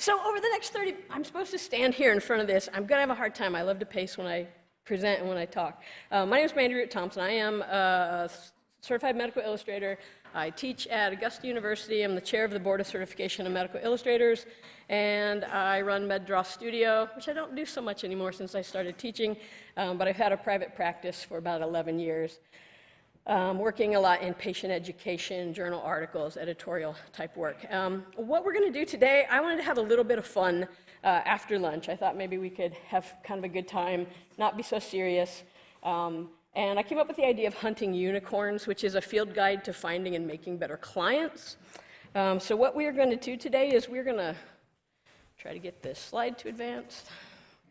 So over the next 30, I'm supposed to stand here in front of this. I'm going to have a hard time. I love to pace when I present and when I talk. My name is Mandy Root-Thompson. I am a certified medical illustrator. I teach at Augusta University. I'm the chair of the Board of Certification of Medical Illustrators, and I run MedDraw Studio, which I don't do so much anymore since I started teaching, but I've had a private practice for about 11 years, working a lot in patient education, journal articles, editorial type work. What we're going to do today, I wanted to have a little bit of fun after lunch. I thought maybe we could have kind of a good time, not be so serious. And I came up with the idea of hunting unicorns, which is a field guide to finding and making better clients. So what we are going to do today is we're going to try to get this slide to advance.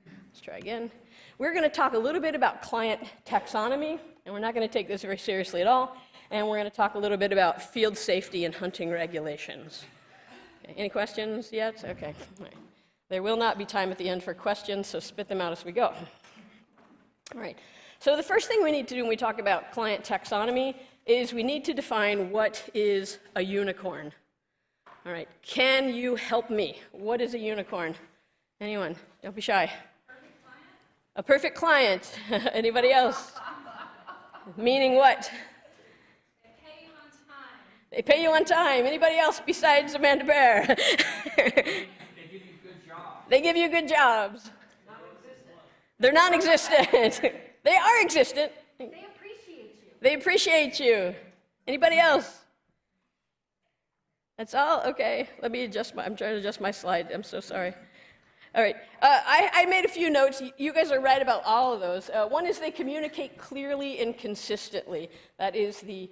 Let's try again. We're going to talk a little bit about client taxonomy, and we're not going to take this very seriously at all. And we're going to talk a little bit about field safety and hunting regulations. Okay, any questions yet? Okay. All right. There will not be time at the end for questions, so spit them out as we go. All right. So the first thing we need to do when we talk about client taxonomy is we need to define what is a unicorn. All right, can you help me? What is a unicorn? Anyone? Don't be shy. A perfect client. Anybody else? Meaning what? They pay you on time. They pay you on time. Anybody else besides Amanda Bear? They give you good jobs. They give you good jobs. Non-existent. They're non-existent. They are existent. They appreciate you. They appreciate you. Anybody else? That's all? Okay. Let me adjust I'm trying to adjust my slide. I'm so sorry. All right. I made a few notes. You guys are right about all of those. One is they communicate clearly and consistently. That is the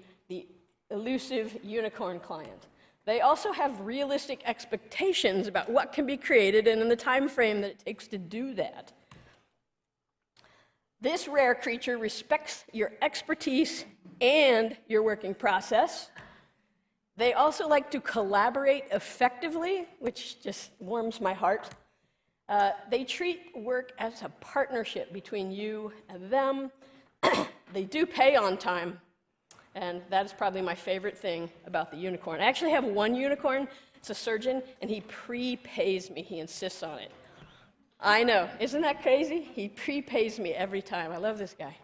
elusive unicorn client. They also have realistic expectations about what can be created and in the time frame that it takes to do that. This rare creature respects your expertise and your working process. They also like to collaborate effectively, which just warms my heart. They treat work as a partnership between you and them. They do pay on time, and that is probably my favorite thing about the unicorn. I actually have one unicorn. It's a surgeon, and he prepays me. He insists on it. I know. Isn't that crazy? He prepays me every time. I love this guy.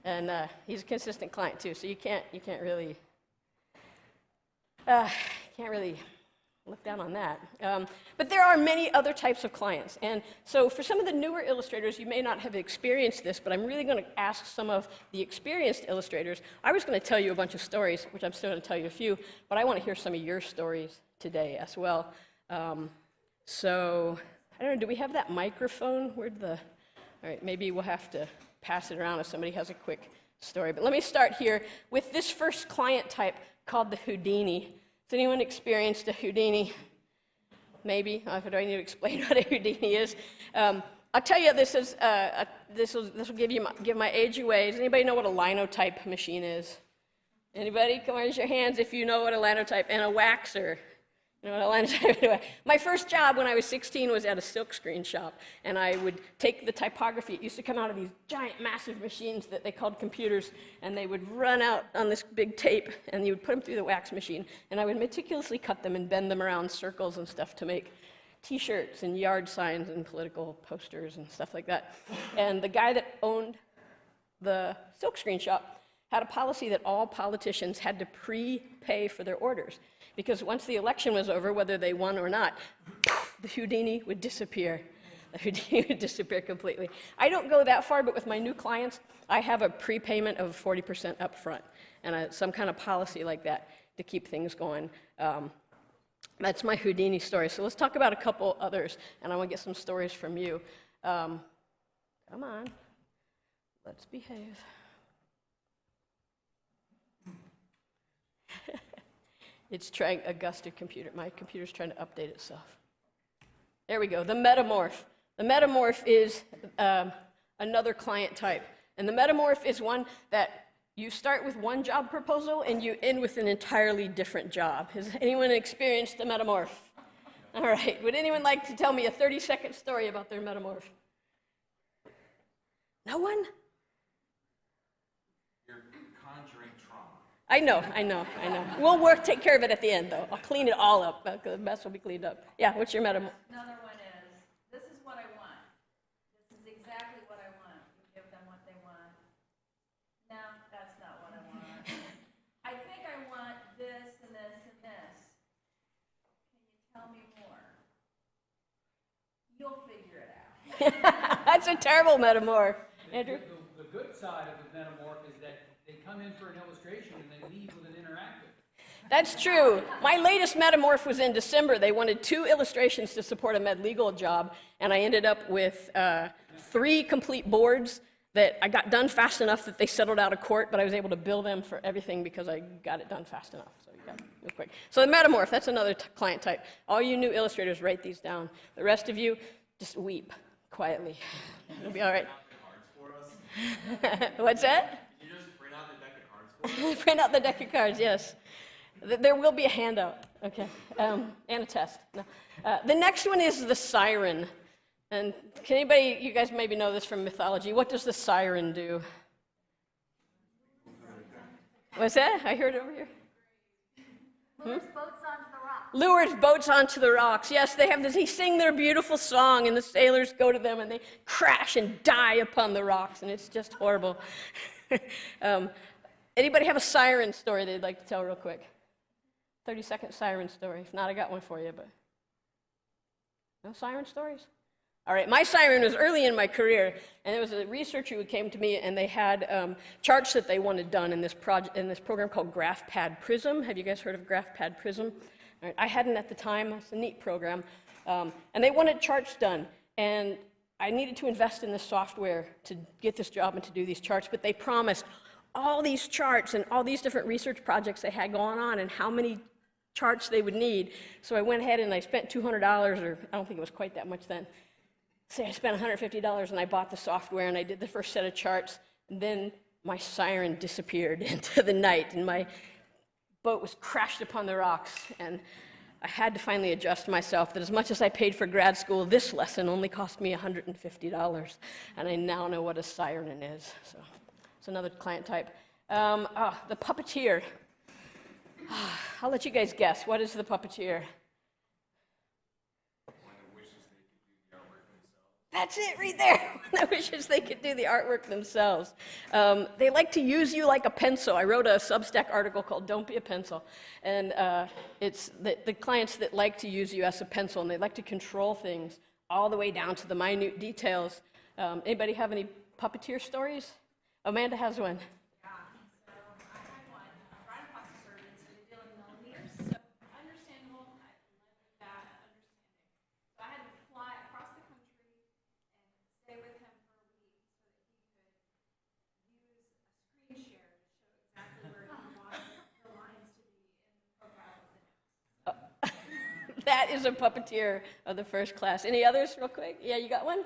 And he's a consistent client, too, so you can't really look down on that. But there are many other types of clients. And so for some of the newer illustrators, you may not have experienced this, but I'm really going to ask some of the experienced illustrators. I was going to tell you a bunch of stories, which I'm still going to tell you a few, but I want to hear some of your stories today as well. So I don't know, do we have that microphone? All right, maybe we'll have to pass it around if somebody has a quick story. But let me start here with this first client type called the Houdini. Has anyone experienced a Houdini? Maybe. Do I need to explain what a Houdini is? I'll tell you, this will give my age away. Does anybody know what a linotype machine is? Anybody? Come on, raise your hands if you know what a linotype and a waxer. You know what a linotype is? My first job when I was 16 was at a silkscreen shop, and I would take the typography. It used to come out of these giant, massive machines that they called computers, and they would run out on this big tape, and you would put them through the wax machine, and I would meticulously cut them and bend them around circles and stuff to make T-shirts and yard signs and political posters and stuff like that. And the guy that owned the silkscreen shop had a policy that all politicians had to prepay for their orders. Because once the election was over, whether they won or not, the Houdini would disappear. The Houdini would disappear completely. I don't go that far, but with my new clients, I have a prepayment of 40% up front and some kind of policy like that to keep things going. That's my Houdini story. So let's talk about a couple others, and I want to get some stories from you. Come on. Let's behave. It's trying, my computer's trying to update itself. There we go, the metamorph. The metamorph is another client type. And the metamorph is one that you start with one job proposal and you end with an entirely different job. Has anyone experienced a metamorph? All right, would anyone like to tell me a 30-second story about their metamorph? No one? You're conjuring trauma. I know. We'll take care of it at the end, though. I'll clean it all up. The mess will be cleaned up. Yeah, what's your metaphor? Another one is, this is what I want. This is exactly what I want. You give them what they want. No, that's not what I want. I think I want this and this and this. Can you tell me more? You'll figure it out. That's a terrible metaphor. Andrew? The good side of the metamorph is that they come in for an illustration and they leave with an interactive. That's true. My latest metamorph was in December. They wanted 2 illustrations to support a med legal job, and I ended up with 3 complete boards that I got done fast enough that they settled out of court, but I was able to bill them for everything because I got it done fast enough. So you got to move quick. So the metamorph, that's another client type. All you new illustrators, write these down. The rest of you, just weep quietly. It'll be all right. What's that? Can you just print out the deck of cards for us? Print out the deck of cards, yes. There will be a handout, okay, and a test. No. The next one is the siren. And can anybody, you guys maybe know this from mythology, what does the siren do? What's that? I heard it over here. Lures boats onto the rocks. Lures boats onto the rocks. Yes, they have this, they sing their beautiful song, and the sailors go to them, and they crash and die upon the rocks, and it's just horrible. Anybody have a siren story they'd like to tell real quick? 30-second siren story. If not, I got one for you, but no siren stories? All right, my siren was early in my career, and there was a researcher who came to me, and they had charts that they wanted done in this program called GraphPad Prism. Have you guys heard of GraphPad Prism? All right, I hadn't at the time. It's a neat program, and they wanted charts done, and I needed to invest in this software to get this job and to do these charts, but they promised all these charts and all these different research projects they had going on and how many charts they would need. So I went ahead and I spent $200, or I don't think it was quite that much then. So I spent $150 and I bought the software and I did the first set of charts, and then my siren disappeared into the night and my boat was crashed upon the rocks, and I had to finally adjust myself that as much as I paid for grad school, this lesson only cost me $150, and I now know what a siren is. So it's another client type. The puppeteer. I'll let you guys guess. What is the puppeteer? That's it right there. One that wishes they could do the artwork themselves. They like to use you like a pencil. I wrote a Substack article called Don't Be a Pencil. And it's the clients that like to use you as a pencil, and they like to control things all the way down to the minute details. Anybody have any puppeteer stories? Amanda has one. Yeah, so I had one. Right across the surgeon, so they deal in millimeters. So understandable, I live with that understanding. So I had to fly across the country and stay with him for a week so that he could use a screen share to show exactly where he wanted the lines to be in the profile of the nose. That is a puppeteer of the first class. Any others real quick? Yeah, you got one?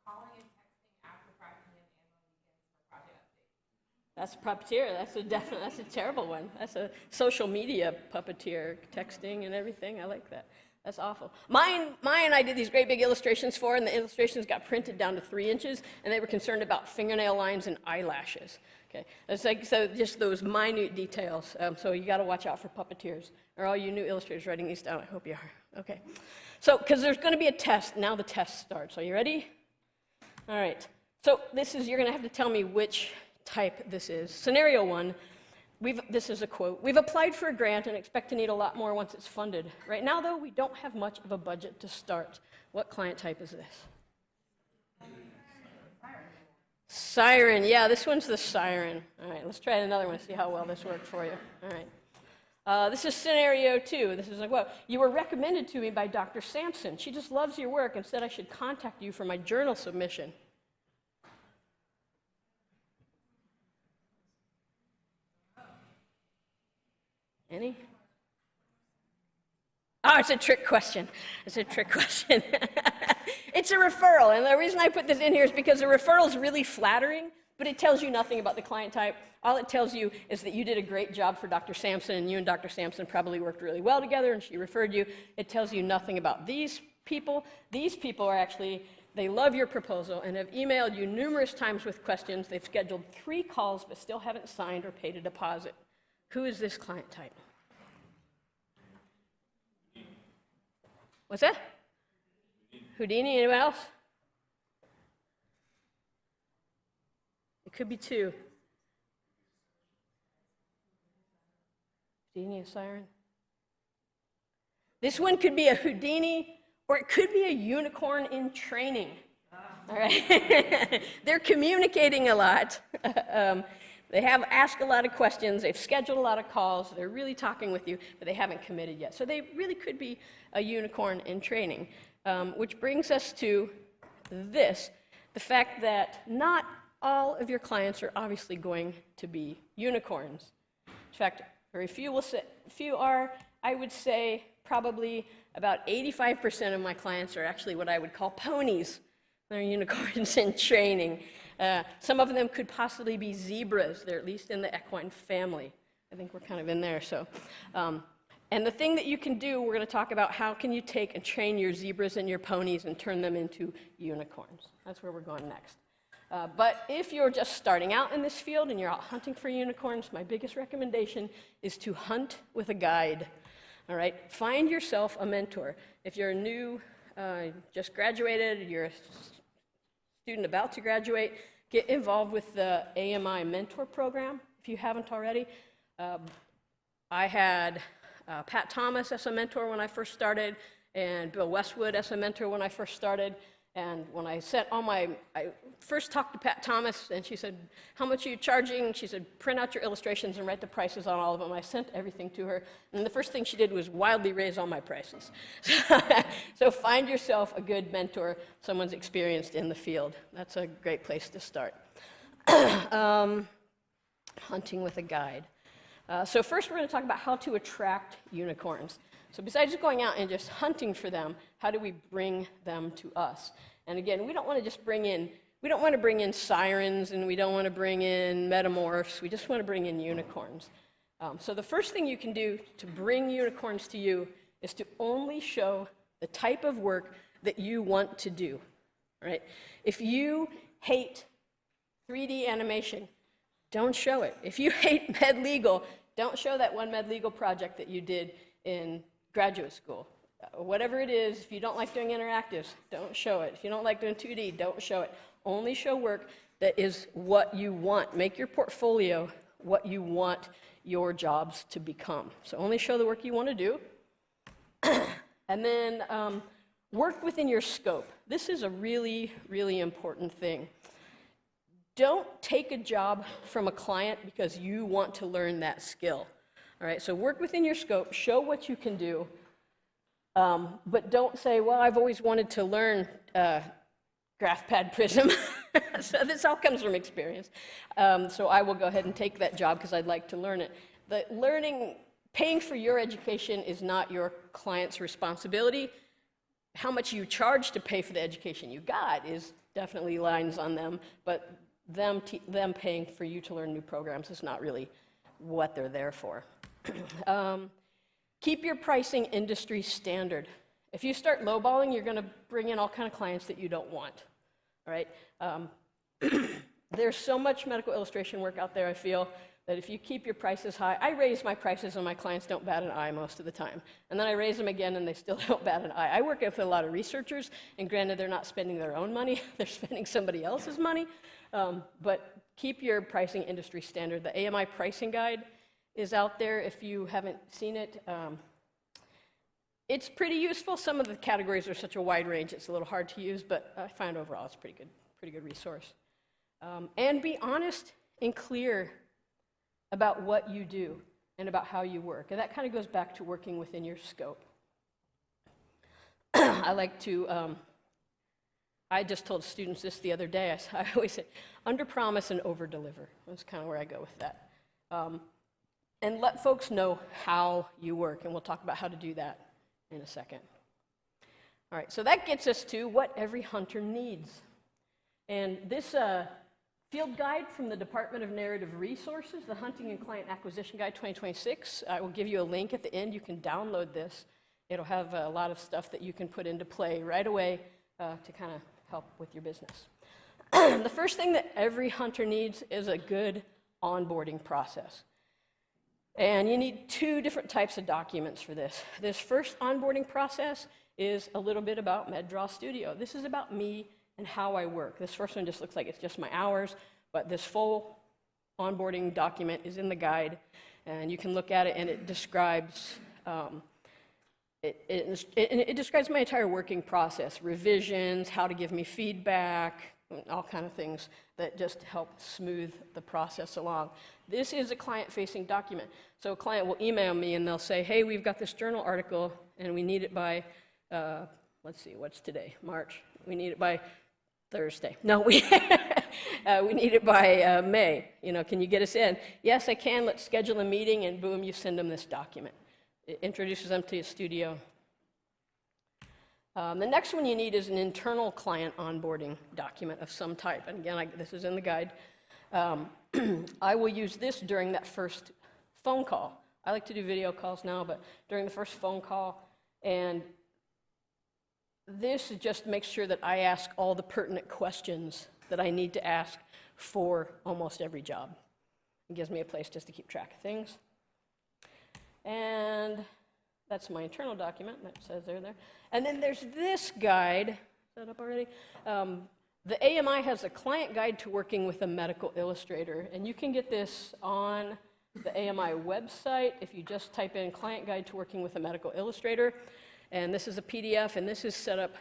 Calling and texting after practicing and on weekends for project updates. That's a puppeteer. That's a terrible one. That's a social media puppeteer, texting and everything. I like that. That's awful. Mine I did these great big illustrations for, and the illustrations got printed down to 3 inches, and they were concerned about fingernail lines and eyelashes. Okay, it's like, so just those minute details. So you got to watch out for puppeteers. Or all you new illustrators writing these down, I hope you are. Okay, so because there's going to be a test. Now the test starts. Are you ready? All right. So you're going to have to tell me which type this is. Scenario 1. This is a quote. We've applied for a grant and expect to need a lot more once it's funded. Right now, though, we don't have much of a budget to start. What client type is this? Siren. Yeah, this one's the siren. All right, let's try another one, see how well this worked for you. All right. This is scenario 2. This is like, well, you were recommended to me by Dr. Sampson. She just loves your work and said I should contact you for my journal submission. Any? Oh, it's a trick question. It's a trick question. It's a referral, and the reason I put this in here is because the referral is really flattering, but it tells you nothing about the client type. All it tells you is that you did a great job for Dr. Sampson, and you and Dr. Sampson probably worked really well together, and she referred you. It tells you nothing about these people. These people are actually, they love your proposal and have emailed you numerous times with questions. They've scheduled 3 calls, but still haven't signed or paid a deposit. Who is this client type? What's that? Houdini, anyone else? It could be two. Houdini, a siren. This one could be a Houdini, or it could be a unicorn in training. All right? They're communicating a lot. They have asked a lot of questions. They've scheduled a lot of calls. They're really talking with you, but they haven't committed yet. So they really could be a unicorn in training, which brings us to this, the fact that not all of your clients are obviously going to be unicorns. In fact, very few are. I would say probably about 85% of my clients are actually what I would call ponies. They're unicorns in training. Some of them could possibly be zebras. They're at least in the equine family. I think we're kind of in there. So, and the thing that you can do, we're going to talk about how can you take and train your zebras and your ponies and turn them into unicorns. That's where we're going next. But if you're just starting out in this field and you're out hunting for unicorns, my biggest recommendation is to hunt with a guide. All right? Find yourself a mentor. If you're new, just graduated, you're a student about to graduate, get involved with the AMI mentor program if you haven't already. I had Pat Thomas as a mentor when I first started, and Bill Westwood as a mentor when I first started. And when I first talked to Pat Thomas, and she said, "How much are you charging?" She said, "Print out your illustrations and write the prices on all of them." I sent everything to her, and the first thing she did was wildly raise all my prices. So find yourself a good mentor, someone's experienced in the field. That's a great place to start. Hunting with a guide. So first we're going to talk about how to attract unicorns. So besides going out and just hunting for them, how do we bring them to us? And again, we don't want to just bring in sirens, and we don't want to bring in metamorphs. We just want to bring in unicorns. So the first thing you can do to bring unicorns to you is to only show the type of work that you want to do. Right? If you hate 3D animation, don't show it. If you hate med legal, don't show that one med legal project that you did in graduate school. Whatever it is, if you don't like doing interactives, don't show it. If you don't like doing 2D, don't show it. Only show work that is what you want. Make your portfolio what you want your jobs to become. So only show the work you want to do. And then work within your scope. This is a really, really important thing. Don't take a job from a client because you want to learn that skill. All right, so work within your scope, show what you can do, but don't say, well, I've always wanted to learn graph pad prism. So this all comes from experience. So I will go ahead and take that job because I'd like to learn it. Paying for your education is not your client's responsibility. How much you charge to pay for the education you got is definitely lines on them, but them paying for you to learn new programs is not really what they're there for. Keep your pricing industry standard. If you start lowballing, you're going to bring in all kinds of clients that you don't want. All right? There's so much medical illustration work out there, I feel, that if you keep your prices high, I raise my prices and my clients don't bat an eye most of the time. And then I raise them again and they still don't bat an eye. I work with a lot of researchers, and granted, they're not spending their own money, they're spending somebody else's money. But keep your pricing industry standard. The AMI pricing guide is out there if you haven't seen it. It's pretty useful. Some of the categories are such a wide range, it's a little hard to use, but I find overall it's a pretty good resource. And be honest and clear about what you do and about how you work. And that kind of goes back to working within your scope. I like to, I just told students this the other day. I always say, under-promise and over-deliver. That's kind of where I go with that. And let folks know how you work, and we'll talk about how to do that in a second. All right, so that gets us to what every hunter needs. And this field guide from the Department of Narrative Resources, the Hunting and Client Acquisition Guide 2026, I will give you a link at the end. You can download this. It'll have a lot of stuff that you can put into play right away to kind of help with your business. The first thing that every hunter needs is a good onboarding process. And you need two different types of documents for this. This first onboarding process is a little bit about MedDraw Studio. This is about me and how I work. This first one just looks like it's just my hours, but this full onboarding document is in the guide, and you can look at it, and it describes it describes my entire working process, revisions, how to give me feedback, all kind of things that just help smooth the process along. This is a client-facing document. So a client will email me and they'll say, hey, we've got this journal article and we need it by, let's see, what's today? March. We need it by Thursday. No, we need it by May. You know, can you get us in? Yes, I can. Let's schedule a meeting, and boom, you send them this document. It introduces them to your studio. The next one you need is an internal client onboarding document of some type. And again, this is in the guide. I will use this during that first phone call. I like to do video calls now, but during the first phone call. And this just makes sure that I ask all the pertinent questions that I need to ask for almost every job. It gives me a place just to keep track of things. And that's my internal document that says there. And then there's this guide. Is that up already? The AMI has a client guide to working with a medical illustrator, and you can get this on the AMI website if you just type in client guide to working with a medical illustrator. And this is a PDF, and this is set up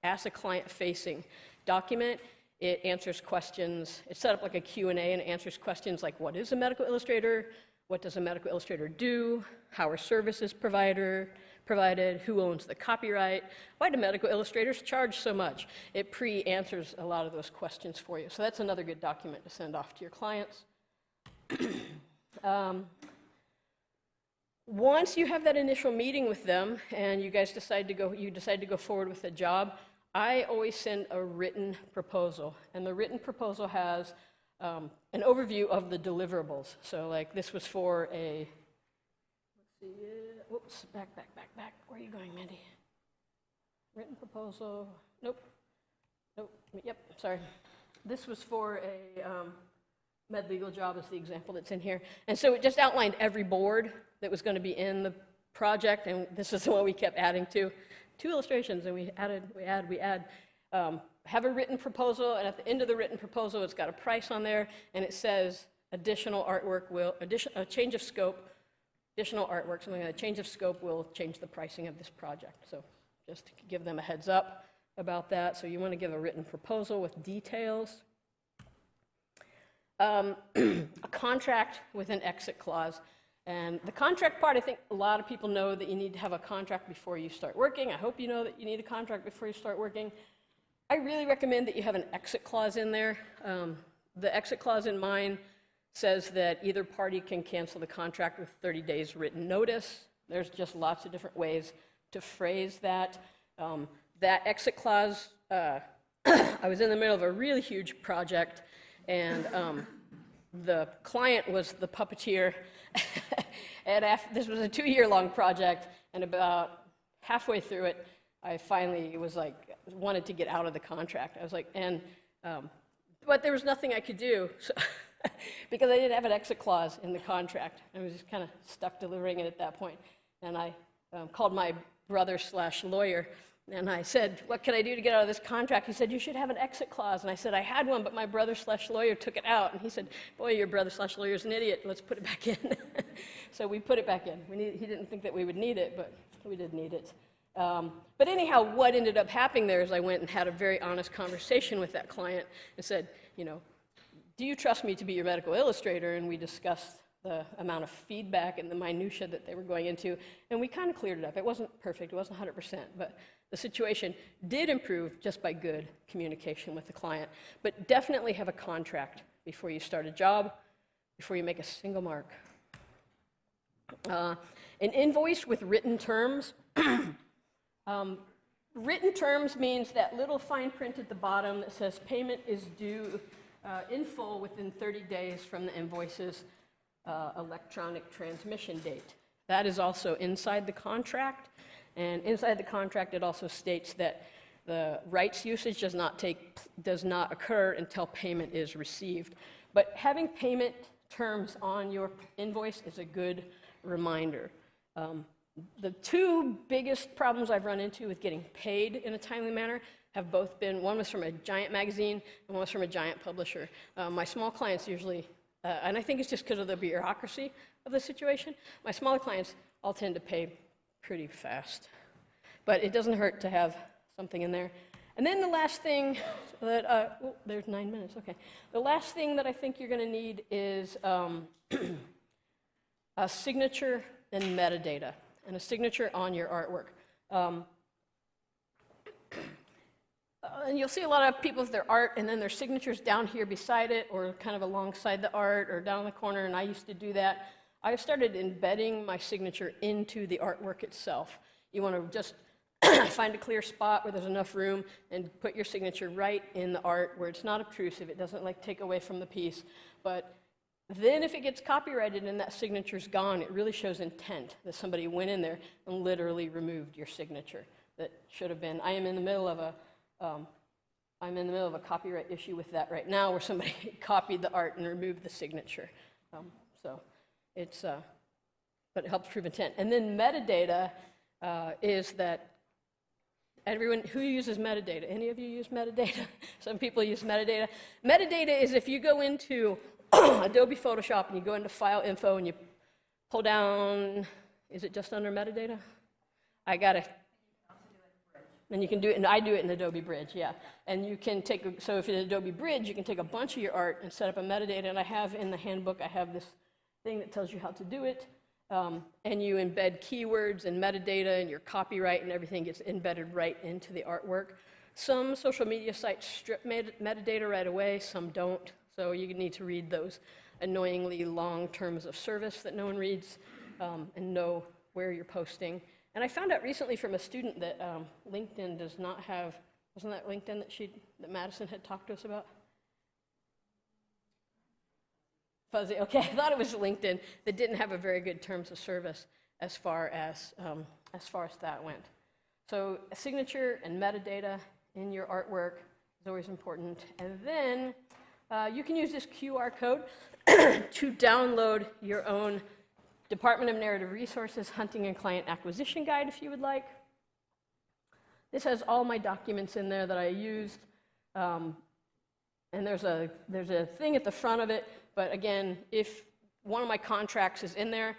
as a client-facing document. It answers questions. It's set up like a Q&A, and it answers questions like, what is a medical illustrator? What does a medical illustrator do? How are services provided? Who owns the copyright? Why do medical illustrators charge so much? It pre-answers a lot of those questions for you. So that's another good document to send off to your clients. Once you have that initial meeting with them and you guys decide to go forward with the job, I always send a written proposal. And the written proposal has an overview of the deliverables. So like this was for a, let's see, whoops, back. Where are you going, Mandy? Written proposal, nope, yep, sorry. This was for a med legal job is the example that's in here. And so it just outlined every board that was going to be in the project, and this is the one we kept adding to. 2 illustrations, and we add. Have a written proposal, and at the end of the written proposal, it's got a price on there, and it says additional artwork a change of scope, additional artwork, something like that. Change of scope will change the pricing of this project. So just to give them a heads up about that. So you want to give a written proposal with details. A contract with an exit clause. And the contract part, I think a lot of people know that you need to have a contract before you start working. I hope you know that you need a contract before you start working. I really recommend that you have an exit clause in there. The exit clause in mine says that either party can cancel the contract with 30 days written notice. There's just lots of different ways to phrase that. That exit clause, I was in the middle of a really huge project, and the client was the puppeteer. And this was a 2-year-long project, and about halfway through it, I finally wanted to get out of the contract. I was like, but there was nothing I could do, so because I didn't have an exit clause in the contract. I was just kind of stuck delivering it at that point. And I called my brother/lawyer, and I said, what can I do to get out of this contract? He said, you should have an exit clause. And I said, I had one, but my brother/lawyer took it out. And he said, boy, your brother/lawyer is an idiot. Let's put it back in. So we put it back in. He didn't think that we would need it, but we did need it. But anyhow, what ended up happening there is I went and had a very honest conversation with that client and said, do you trust me to be your medical illustrator? And we discussed the amount of feedback and the minutia that they were going into, and we kind of cleared it up. It wasn't perfect, it wasn't 100%, but the situation did improve just by good communication with the client. But definitely have a contract before you start a job, before you make a single mark. An invoice with written terms. Written terms means that little fine print at the bottom that says payment is due in full within 30 days from the invoice's electronic transmission date. That is also inside the contract, and inside the contract it also states that the rights usage does not occur until payment is received. But having payment terms on your invoice is a good reminder. The two biggest problems I've run into with getting paid in a timely manner have both been, one was from a giant magazine and one was from a giant publisher. My small clients usually, and I think it's just because of the bureaucracy of the situation, my smaller clients all tend to pay pretty fast. But it doesn't hurt to have something in there. And then the last thing that, oh, there's 9 minutes, okay. The last thing that I think you're gonna need is a signature and metadata, and a signature on your artwork. And you'll see a lot of people with their art and then their signatures down here beside it or kind of alongside the art or down in the corner, and I used to do that. I started embedding my signature into the artwork itself. You want to just find a clear spot where there's enough room and put your signature right in the art where it's not obtrusive, it doesn't like take away from the piece. But then if it gets copyrighted and that signature's gone, it really shows intent that somebody went in there and literally removed your signature that should have been. I'm in the middle of a copyright issue with that right now where somebody copied the art and removed the signature. So it's, but it helps prove intent. And then metadata is that everyone who uses metadata, any of you use metadata? Some people use metadata. Metadata is if you go into Adobe Photoshop and you go into file info and you pull down, is it just under metadata? I got it. And you can do it, and I do it in Adobe Bridge, yeah. And you can take, so if it's Adobe Bridge, you can take a bunch of your art and set up a metadata, and I have in the handbook, I have this thing that tells you how to do it, and you embed keywords and metadata, and your copyright and everything gets embedded right into the artwork. Some social media sites strip metadata right away, some don't, so you need to read those annoyingly long terms of service that no one reads, and know where you're posting. And I found out recently from a student that LinkedIn does not have, wasn't that LinkedIn that Madison had talked to us about? Fuzzy, okay, I thought it was LinkedIn that didn't have a very good terms of service as far as that went. So a signature and metadata in your artwork is always important. And then you can use this QR code to download your own Department of Narrative Resources Hunting and Client Acquisition Guide if you would like. This has all my documents in there that I used. And there's a thing at the front of it, but again, if one of my contracts is in there,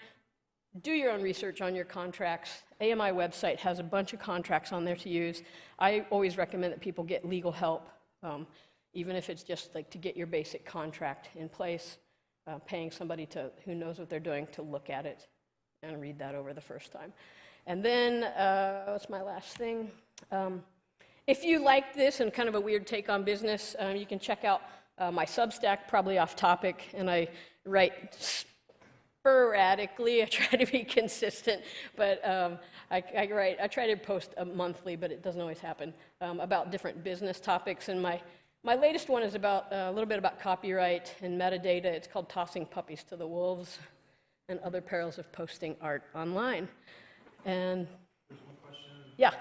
do your own research on your contracts. AMI website has a bunch of contracts on there to use. I always recommend that people get legal help, even if it's just like to get your basic contract in place. Paying somebody who knows what they're doing to look at it and read that over the first time. And then, what's my last thing? If you like this and kind of a weird take on business, you can check out my Substack, probably off topic, and I write sporadically. I try to be consistent, but I try to post monthly, but it doesn't always happen, about different business topics. And my latest one is about a little bit about copyright and metadata. It's called Tossing Puppies to the Wolves and Other Perils of Posting Art Online. And there's one question. Yeah.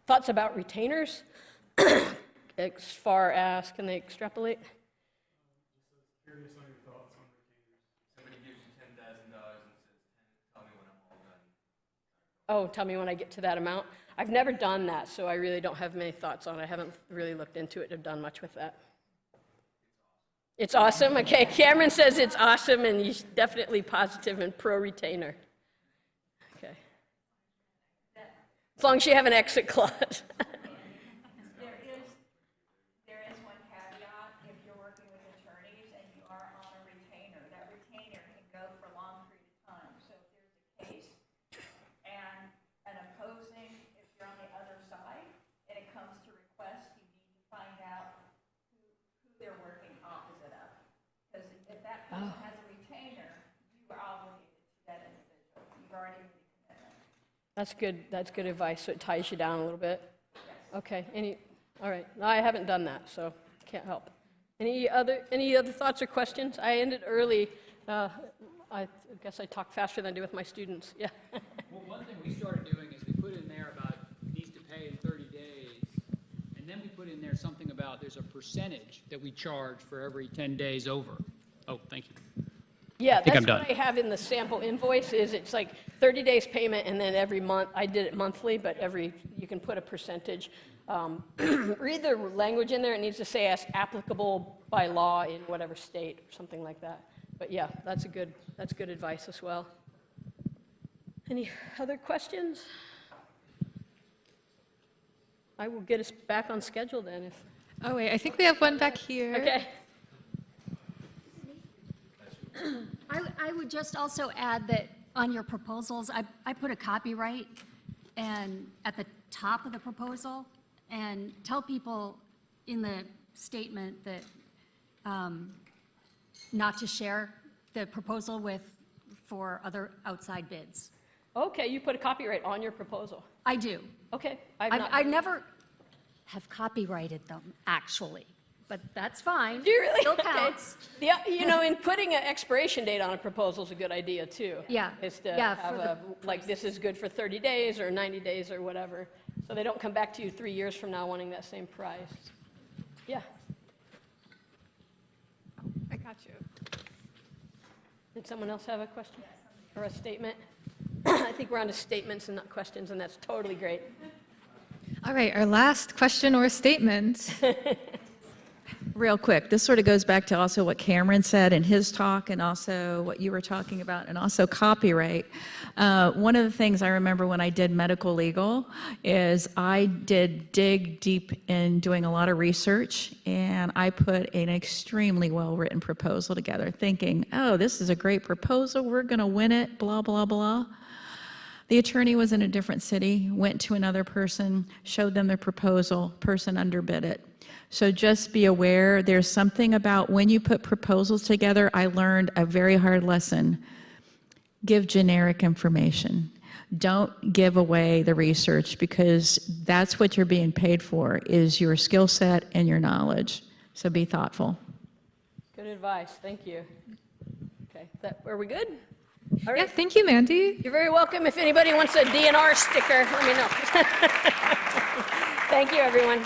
Thoughts about retainers? Thoughts about retainers? As far as, can they extrapolate? Just curious on your thoughts on retainers. Somebody gives you $10,000 and says, tell me when I'm all done. Oh, tell me when I get to that amount. I've never done that, so I really don't have many thoughts on it. I haven't really looked into it or done much with that. It's awesome? Okay, Cameron says it's awesome, and he's definitely positive and pro-retainer. Okay. As long as you have an exit clause. There is one caveat. If you're working with attorneys and you are on a retainer, that retainer can go for a long period of time. So if there's a case and an opposing, if you're on the other side and it comes to request, you need to find out who they're working opposite of. Because if that person has a retainer, you are obligated to that individual. You've already made a commitment. That's good advice, so it ties you down a little bit. Yes. Okay, all right, no, I haven't done that, so can't help. Any other thoughts or questions? I ended early. I guess I talk faster than I do with my students, yeah. Well, one thing we started doing is we put in there about needs to pay in 30 days, and then we put in there something about there's a percentage that we charge for every 10 days over. Oh, thank you. Yeah, think I'm that's done. what I have in the sample invoice, is it's like 30 days payment, and then every month, I did it monthly, but you can put a percentage. Read the language in there, it needs to say as applicable by law in whatever state, or something like that. But yeah, that's good advice as well. Any other questions? I will get us back on schedule then, if, Oh, wait, I think we have one back here. okay. I would just also add that on your proposals, I put a copyright and at the top of the proposal, and tell people in the statement that not to share the proposal for other outside bids. Okay, you put a copyright on your proposal. I do. Okay, I never have copyrighted them, actually, but that's fine. Do you really? Still Okay. counts. Yeah, in putting an expiration date on a proposal is a good idea, too. Yeah, Is to yeah, have for like, this is good for 30 days or 90 days or whatever, so they don't come back to you 3 years from now wanting that same price. Yeah. I got you. Did someone else have a question or a statement? I think we're on to statements and not questions, and that's totally great. All right, our last question or statement. Real quick, this sort of goes back to also what Cameron said in his talk, and also what you were talking about, and also copyright. One of the things I remember when I did medical legal is I did dig deep in doing a lot of research, and I put an extremely well-written proposal together, thinking, oh, this is a great proposal, we're going to win it, blah, blah, blah. The attorney was in a different city, went to another person, showed them their proposal, person underbid it. So just be aware, there's something about when you put proposals together, I learned a very hard lesson. Give generic information. Don't give away the research, because that's what you're being paid for, is your skill set and your knowledge. So be thoughtful. Good advice, thank you. Okay, are we good? All Yeah, right. thank you, Mandy. You're very welcome. If anybody wants a DNR sticker, let me know. Thank you, everyone.